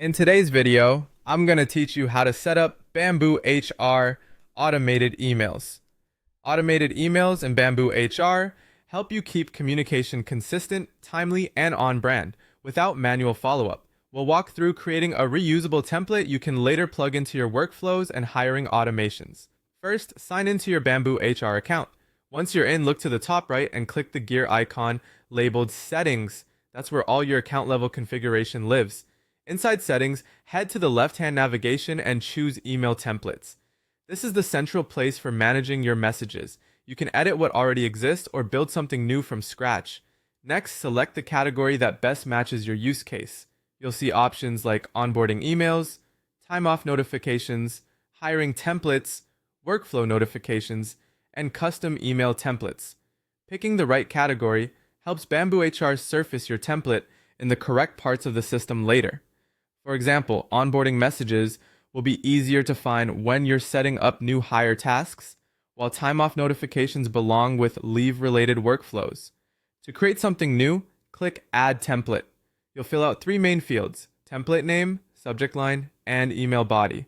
In today's video, I'm going to teach you how to set up BambooHR automated emails. Automated emails in BambooHR help you keep communication consistent, timely, and on brand without manual follow-up. We'll walk through creating a reusable template you can later plug into your workflows and hiring automations. First, sign into your BambooHR account. Once you're in, look to the top right and click the gear icon labeled Settings. That's where all your account level configuration lives. Inside Settings, head to the left-hand navigation and choose Email Templates. This is the central place for managing your messages. You can edit what already exists or build something new from scratch. Next, select the category that best matches your use case. You'll see options like onboarding emails, time-off notifications, hiring templates, workflow notifications, and custom email templates. Picking the right category helps BambooHR surface your template in the correct parts of the system later. For example, onboarding messages will be easier to find when you're setting up new hire tasks, while time-off notifications belong with leave-related workflows. To create something new, click Add Template. You'll fill out three main fields: template name, subject line, and email body.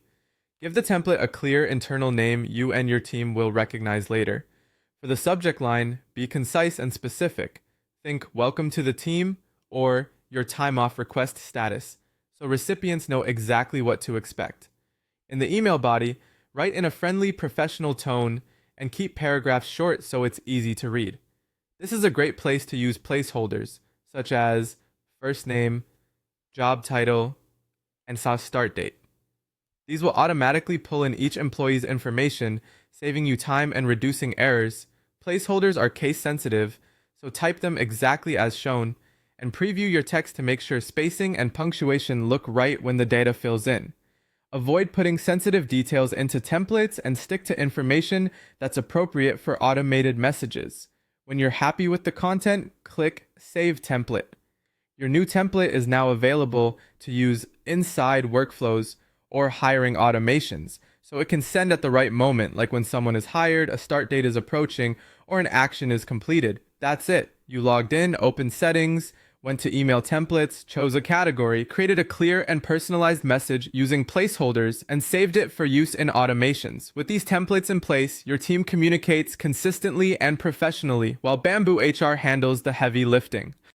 Give the template a clear internal name you and your team will recognize later. For the subject line, be concise and specific. Think "Welcome to the team" or "Your time-off request status," so recipients know exactly what to expect. In the email body, write in a friendly, professional tone and keep paragraphs short so it's easy to read. This is a great place to use placeholders, such as first name, job title, and start date. These will automatically pull in each employee's information, saving you time and reducing errors. Placeholders are case sensitive, so type them exactly as shown, and preview your text to make sure spacing and punctuation look right when the data fills in. Avoid putting sensitive details into templates and stick to information that's appropriate for automated messages. When you're happy with the content, click Save Template. Your new template is now available to use inside workflows or hiring automations, so it can send at the right moment, like when someone is hired, a start date is approaching, or an action is completed. That's it. You logged in, opened settings, went to email templates, chose a category, created a clear and personalized message using placeholders, and saved it for use in automations. With these templates in place, your team communicates consistently and professionally, while BambooHR handles the heavy lifting.